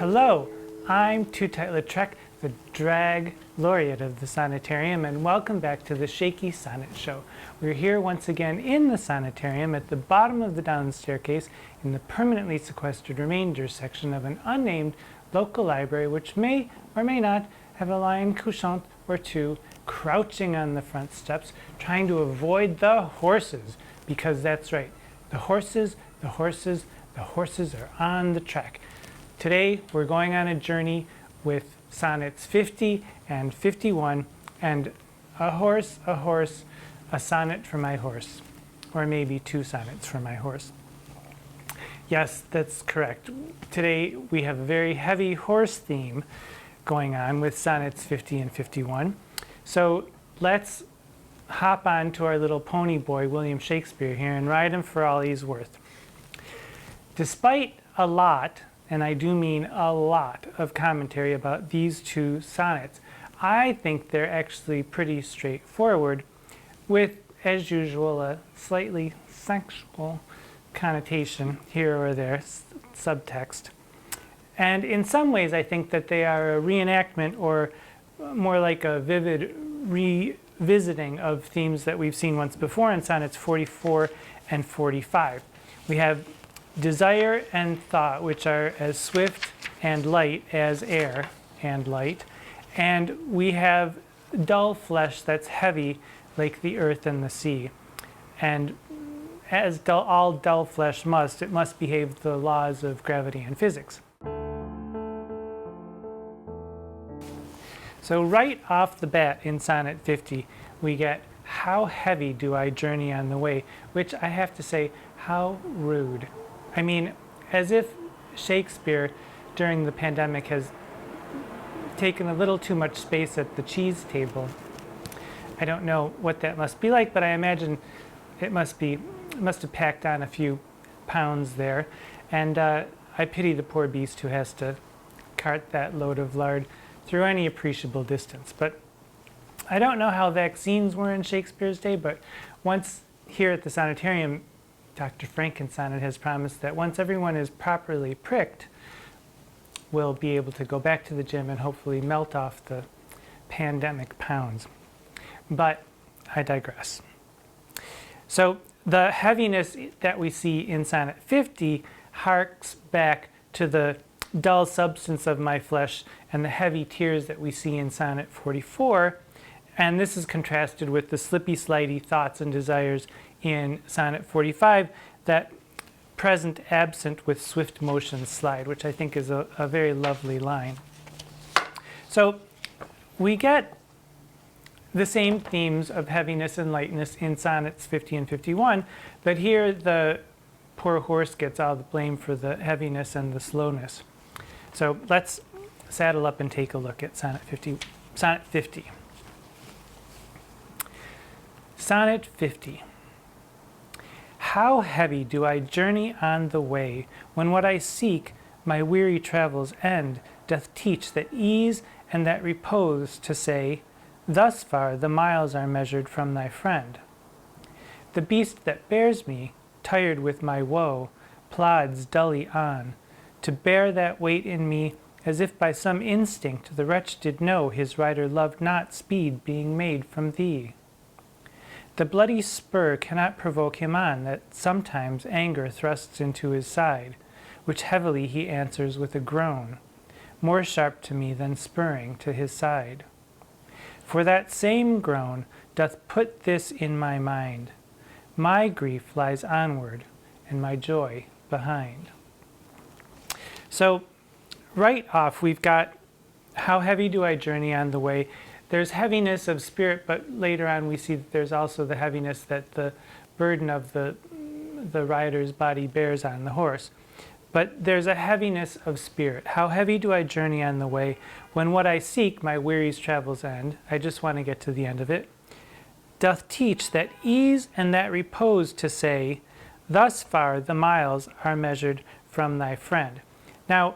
Hello, I'm Tootight Lautrec, the drag laureate of the Sonnetarium, and welcome back to the Shakey Sonnet Show. We're here once again in the Sonnetarium at the bottom of the down staircase in the permanently sequestered remainders section of an unnamed local library which may or may not have a lion couchant or two crouching on the front steps trying to avoid the horses, because that's right, the horses are on the track. Today we're going on a journey with sonnets 50 and 51 and a horse, a sonnet for my horse, or maybe two sonnets for my horse. Yes, that's correct. Today we have a very heavy horse theme going on with sonnets 50 and 51. So let's hop on to our little pony boy, William Shakespeare, here and ride him for all he's worth. Despite a lot, and I do mean a lot, of commentary about these two sonnets, I think they're actually pretty straightforward, with, as usual, a slightly sexual connotation here or there, subtext. And in some ways I think that they are a reenactment, or more like a vivid revisiting of themes that we've seen once before in sonnets 44 and 45. We have desire and thought, which are as swift and light as air and light. And we have dull flesh that's heavy like the earth and the sea. And as all dull flesh must, it must behave the laws of gravity and physics. So right off the bat in sonnet 50, we get, "How heavy do I journey on the way?" which I have to say, how rude. I mean, as if Shakespeare during the pandemic has taken a little too much space at the cheese table. I don't know what that must be like, but I imagine it must have packed on a few pounds there. And I pity the poor beast who has to cart that load of lard through any appreciable distance. But I don't know how vaccines were in Shakespeare's day, but once here at the Sonnetarium, Dr. Frankensonnet has promised that once everyone is properly pricked, we'll be able to go back to the gym and hopefully melt off the pandemic pounds. But I digress. So the heaviness that we see in sonnet 50 harks back to the dull substance of my flesh and the heavy tears that we see in sonnet 44. And this is contrasted with the slippy, slidey thoughts and desires in sonnet 45 that present absent with swift motion slide, which I think is a very lovely line. So we get the same themes of heaviness and lightness in sonnets 50 and 51, but here the poor horse gets all the blame for the heaviness and the slowness. So let's saddle up and take a look at sonnet 50. Sonnet 50. Sonnet 50. How heavy do I journey on the way, when what I seek, my weary travels' end, doth teach that ease and that repose to say, thus far the miles are measured from thy friend. The beast that bears me, tired with my woe, plods dully on, to bear that weight in me, as if by some instinct the wretch did know his rider loved not speed being made from thee. The bloody spur cannot provoke him on, that sometimes anger thrusts into his side, which heavily he answers with a groan, more sharp to me than spurring to his side. For that same groan doth put this in my mind, my grief lies onward, and my joy behind. So right off we've got, how heavy do I journey on the way? There's heaviness of spirit, but later on we see that there's also the heaviness that the burden of the rider's body bears on the horse. But there's a heaviness of spirit. How heavy do I journey on the way, when what I seek, my weary's travel's end, I just want to get to the end of it, doth teach that ease and that repose to say, thus far the miles are measured from thy friend. Now,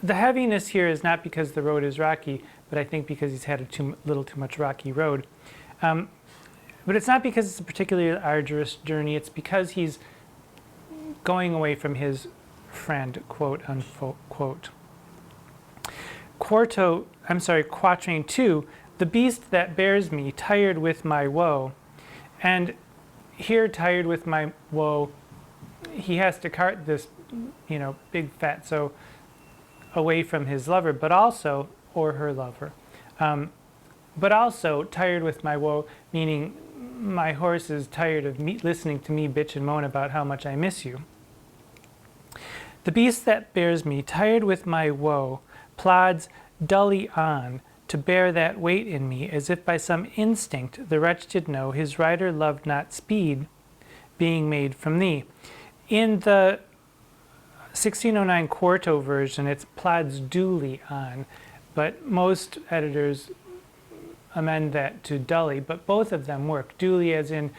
the heaviness here is not because the road is rocky, but I think because he's had a little too much rocky road. But it's not because it's a particularly arduous journey, it's because he's going away from his friend, quote unquote. Quatrain 2, the beast that bears me, tired with my woe. And here, tired with my woe, he has to cart this, big fatso away from his lover, but also, or her lover. But also, tired with my woe, meaning my horse is tired of listening to me bitch and moan about how much I miss you. The beast that bears me, tired with my woe, plods dully on to bear that weight in me, as if by some instinct the wretch did know his rider loved not speed, being made from thee. In the 1609 quarto version, it's plods duly on, but most editors amend that to dully, but both of them work. Duly as in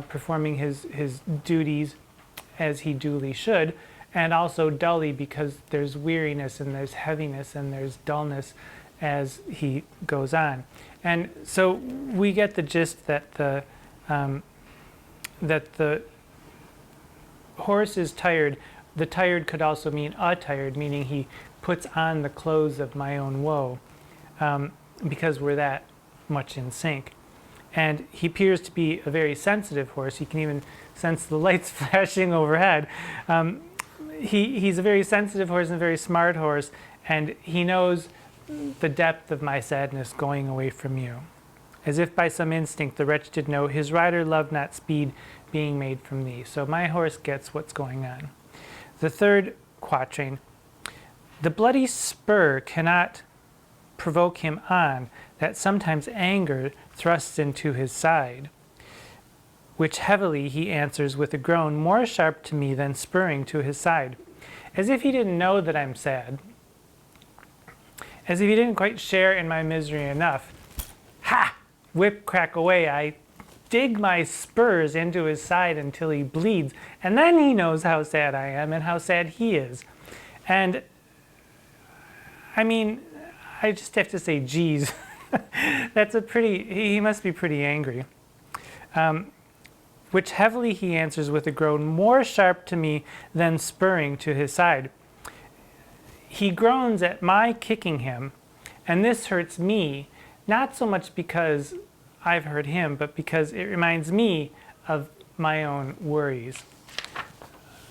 performing his duties as he duly should, and also dully because there's weariness and there's heaviness and there's dullness as he goes on. And so we get the gist that the horse is tired. The tired could also mean attired, meaning he puts on the clothes of my own woe, because we're that much in sync. And he appears to be a very sensitive horse. He can even sense the lights flashing overhead. He's a very sensitive horse and a very smart horse, and he knows the depth of my sadness going away from you. As if by some instinct the wretch did know his rider loved not speed, being made from thee. So my horse gets what's going on. The third quatrain, the bloody spur cannot provoke him on, that sometimes anger thrusts into his side, which heavily he answers with a groan, more sharp to me than spurring to his side. As if he didn't know that I'm sad, as if he didn't quite share in my misery enough. Ha! Whip crack away, I dig my spurs into his side until he bleeds, and then he knows how sad I am and how sad he is. And I mean, I just have to say, geez, he must be pretty angry. Which heavily he answers with a groan, more sharp to me than spurring to his side. He groans at my kicking him, and this hurts me, not so much because I've hurt him, but because it reminds me of my own worries.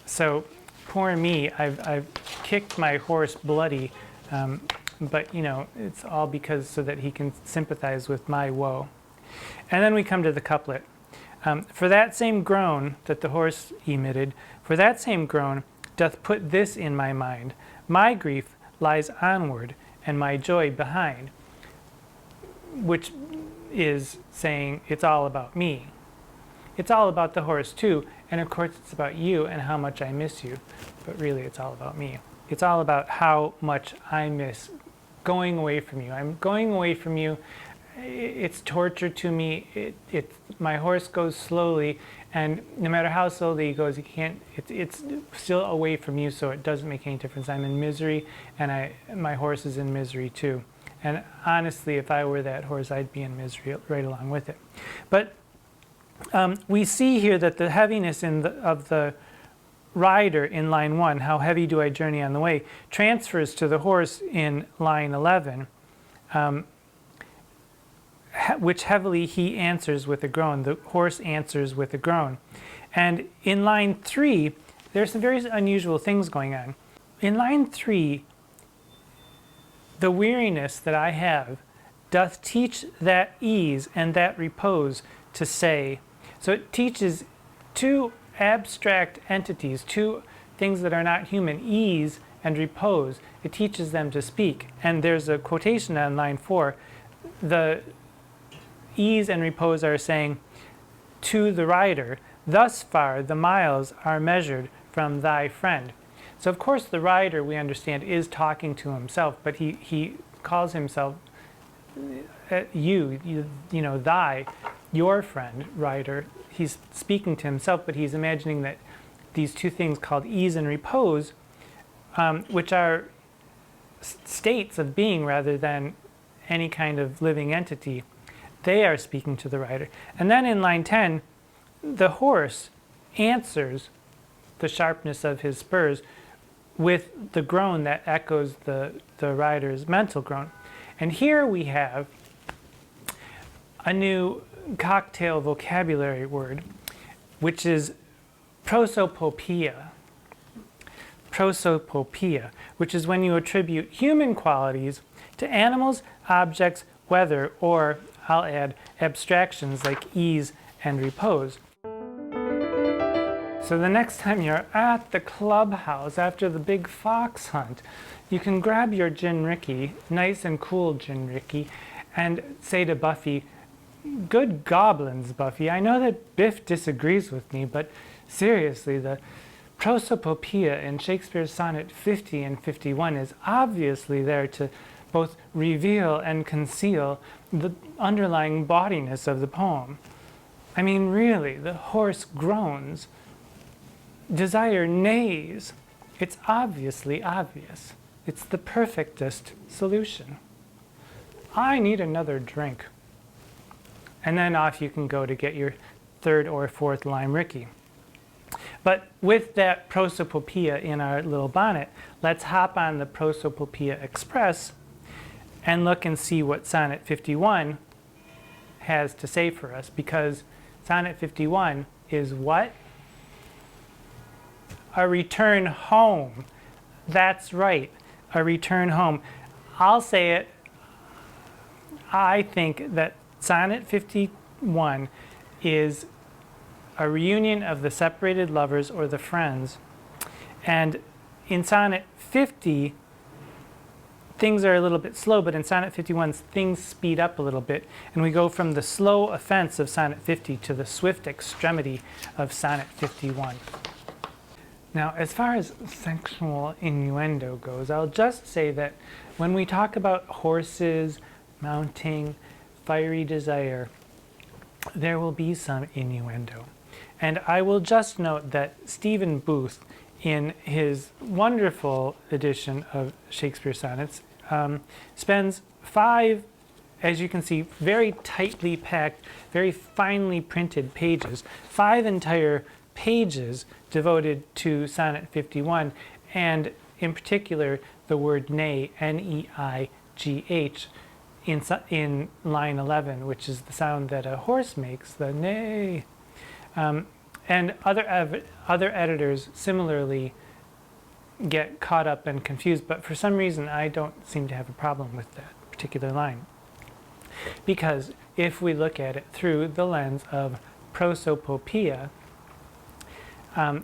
So, poor me, I've kicked my horse bloody, but it's all because so that he can sympathize with my woe. And then we come to the couplet. For that same groan that the horse emitted, for that same groan doth put this in my mind, my grief lies onward and my joy behind, which is saying it's all about me. It's all about the horse too, and of course it's about you and how much I miss you, but really it's all about me. It's all about how much I miss going away from you. I'm going away from you. It's torture to me. My horse goes slowly, and no matter how slowly he goes, it's still away from you, so it doesn't make any difference. I'm in misery, and my horse is in misery too. And honestly, if I were that horse, I'd be in misery right along with it. But we see here that the heaviness of the rider in line 1, how heavy do I journey on the way, transfers to the horse in line 11, which heavily he answers with a groan. The horse answers with a groan. And in line 3, there's some very unusual things going on. In line 3, the weariness that I have doth teach that ease and that repose to say. So it teaches two abstract entities, two things that are not human, ease and repose. It teaches them to speak. And there's a quotation on line 4. The ease and repose are saying to the rider, thus far the miles are measured from thy friend. So of course the rider, we understand, is talking to himself, but he calls himself thy, your friend, rider. He's speaking to himself, but he's imagining that these two things called ease and repose, which are states of being rather than any kind of living entity, they are speaking to the rider. And then in line 10, the horse answers the sharpness of his spurs with the groan that echoes the writer's mental groan. And here we have a new cocktail vocabulary word, which is prosopopoeia. Prosopopoeia, which is when you attribute human qualities to animals, objects, weather, or, I'll add, abstractions like ease and repose. So the next time you're at the clubhouse after the big fox hunt, you can grab your gin Ricky, nice and cool gin Ricky, and say to Buffy, "Good goblins, Buffy. I know that Biff disagrees with me, but seriously, the prosopopoeia in Shakespeare's sonnet 50 and 51 is obviously there to both reveal and conceal the underlying bawdiness of the poem. I mean, really, the horse groans. Desire neighs. It's obviously obvious. It's the perfectest solution. I need another drink." And then off you can go to get your third or fourth lime Ricky. But with that prosopopoeia in our little bonnet, let's hop on the Prosopopoeia Express and look and see what Sonnet 51 has to say for us, because Sonnet 51 is what? A return home. That's right, a return home. I'll say it. I think that Sonnet 51 is a reunion of the separated lovers or the friends. And in Sonnet 50, things are a little bit slow, but in Sonnet 51, things speed up a little bit. And we go from the slow offense of Sonnet 50 to the swift extremity of Sonnet 51. Now, as far as sexual innuendo goes, I'll just say that when we talk about horses, mounting, fiery desire, there will be some innuendo. And I will just note that Stephen Booth, in his wonderful edition of Shakespeare Sonnets, spends 5, as you can see, very tightly packed, very finely printed pages, 5 entire pages devoted to Sonnet 51, and in particular the word neigh, N-E-I-G-H, in line 11, which is the sound that a horse makes, the neigh. And other editors similarly get caught up and confused, but for some reason I don't seem to have a problem with that particular line. Because if we look at it through the lens of prosopopoeia,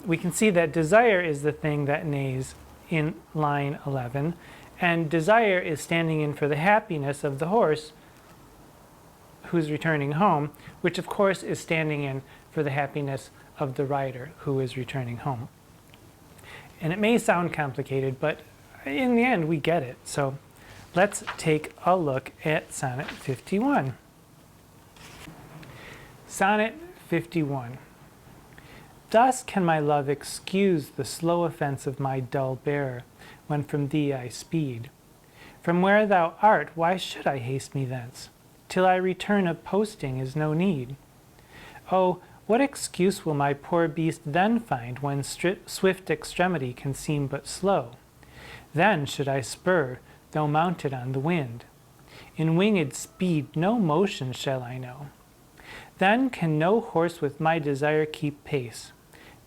we can see that desire is the thing that neighs in line 11, and desire is standing in for the happiness of the horse who's returning home, which of course is standing in for the happiness of the rider who is returning home. And it may sound complicated, but in the end we get it. So let's take a look at Sonnet 51. Sonnet 51. Thus can my love excuse the slow offense of my dull bearer, when from thee I speed. From where thou art, why should I haste me thence? Till I return of posting is no need. Oh, what excuse will my poor beast then find, when swift extremity can seem but slow? Then should I spur, though mounted on the wind. In winged speed no motion shall I know. Then can no horse with my desire keep pace.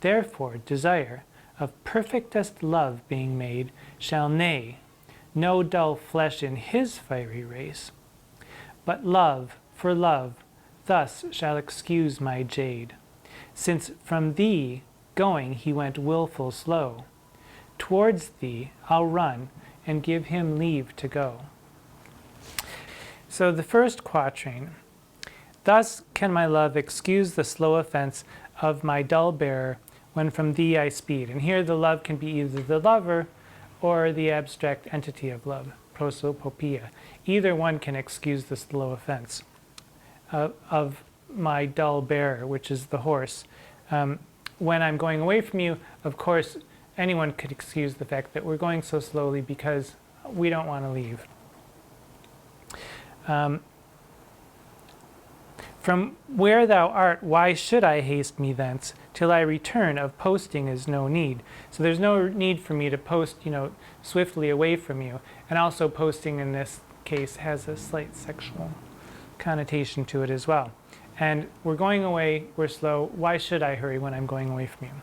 Therefore desire, of perfectest love being made, shall neigh, no dull flesh in his fiery race. But love, for love, thus shall excuse my jade, since from thee going he went wilful slow. Towards thee I'll run, and give him leave to go. So the first quatrain, thus can my love excuse the slow offense of my dull bearer, when from thee I speed. And here the love can be either the lover or the abstract entity of love, prosopopoeia. Either one can excuse the slow offense of my dull bearer, which is the horse. When I'm going away from you, of course, anyone could excuse the fact that we're going so slowly because we don't want to leave. From where thou art, why should I haste me thence? Till I return, of posting is no need. So there's no need for me to post, swiftly away from you. And also posting in this case has a slight sexual connotation to it as well. And we're going away, we're slow. Why should I hurry when I'm going away from you?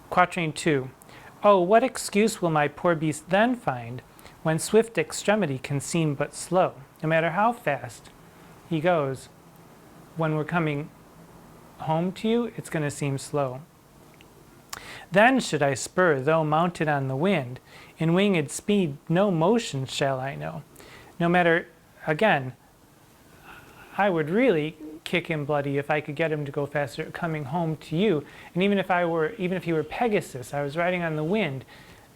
Quatrain 2. Oh, what excuse will my poor beast then find, when swift extremity can seem but slow? No matter how fast he goes, when we're coming home to you, it's going to seem slow. Then should I spur, though mounted on the wind, in winged speed no motion shall I know. No matter, again, I would really kick him bloody if I could get him to go faster coming home to you. And even if he were Pegasus, I was riding on the wind,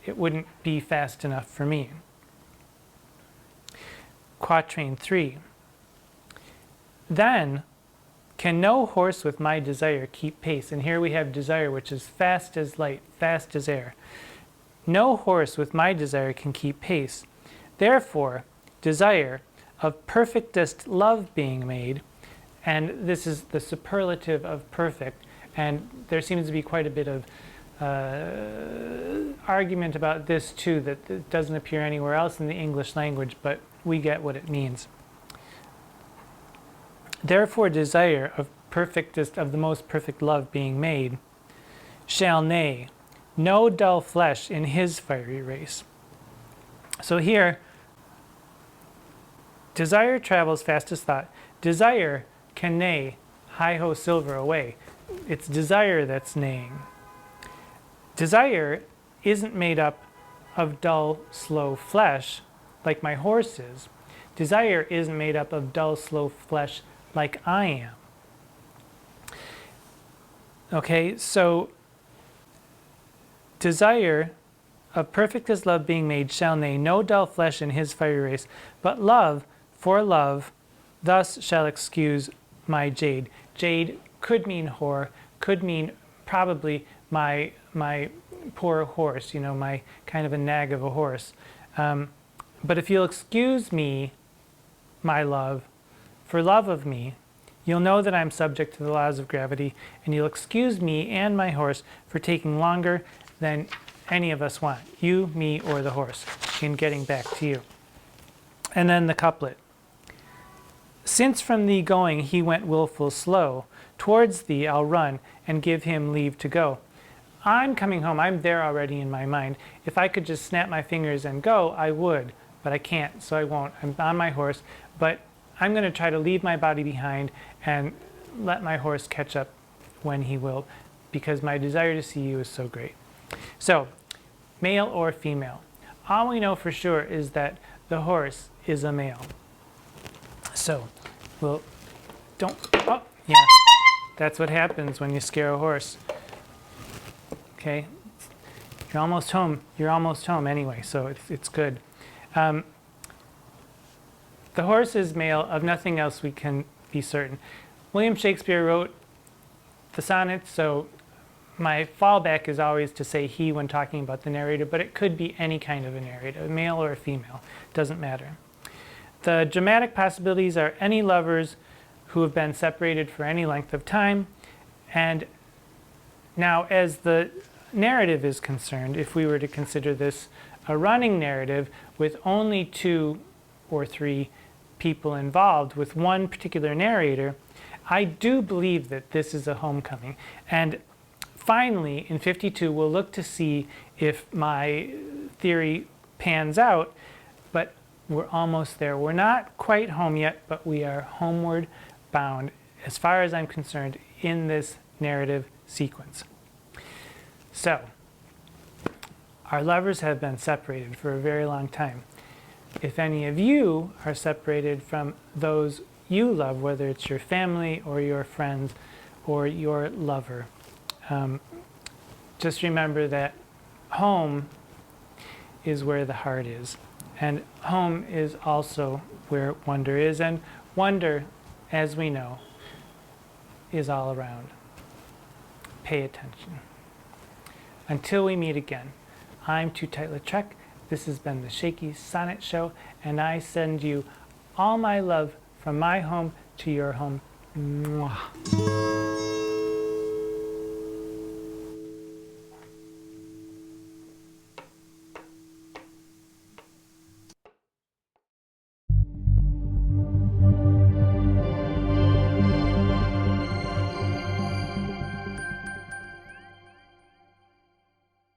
it wouldn't be fast enough for me. Quatrain 3. Then can no horse with my desire keep pace? And here we have desire, which is fast as light, fast as air. No horse with my desire can keep pace. Therefore, desire, of perfectest love being made, and this is the superlative of perfect, and there seems to be quite a bit of argument about this too, that it doesn't appear anywhere else in the English language, but we get what it means. Therefore, desire of perfectest of the most perfect love being made shall neigh, no dull flesh in his fiery race. So here, desire travels fast as thought. Desire can neigh, hi-ho silver away. It's desire that's neighing. Desire isn't made up of dull, slow flesh like my horse is. Desire isn't made up of dull, slow flesh like I am. Okay, so desire of perfectest love being made shall neigh, no dull flesh in his fiery race, but love for love thus shall excuse my jade. Jade could mean whore, could mean probably my poor horse, my kind of a nag of a horse. But if you'll excuse me, my love, for love of me, you'll know that I'm subject to the laws of gravity, and you'll excuse me and my horse for taking longer than any of us want, you, me, or the horse, in getting back to you. And then the couplet. Since from thee going he went wilful slow, towards thee I'll run and give him leave to go. I'm coming home, I'm there already in my mind. If I could just snap my fingers and go, I would, but I can't, so I won't. I'm on my horse, but I'm going to try to leave my body behind and let my horse catch up when he will, because my desire to see you is so great. So, male or female. All we know for sure is that the horse is a male. So, well, yeah, that's what happens when you scare a horse. Okay, you're almost home anyway, so it's good. The horse is male, of nothing else we can be certain. William Shakespeare wrote the sonnets, so my fallback is always to say he when talking about the narrator, but it could be any kind of a narrator, a male or a female, doesn't matter. The dramatic possibilities are any lovers who have been separated for any length of time. And now, as the narrative is concerned, if we were to consider this a running narrative with only 2 or 3 people involved with one particular narrator, I do believe that this is a homecoming. And finally, in 52, we'll look to see if my theory pans out, but we're almost there. We're not quite home yet, but we are homeward bound, as far as I'm concerned, in this narrative sequence. So, our lovers have been separated for a very long time. If any of you are separated from those you love, whether it's your family or your friends or your lover, just remember that home is where the heart is. And home is also where wonder is. And wonder, as we know, is all around. Pay attention. Until we meet again, I'm Tootight Lautrec. This has been the Shakey Sonnet Show, and I send you all my love from my home to your home. Mwah.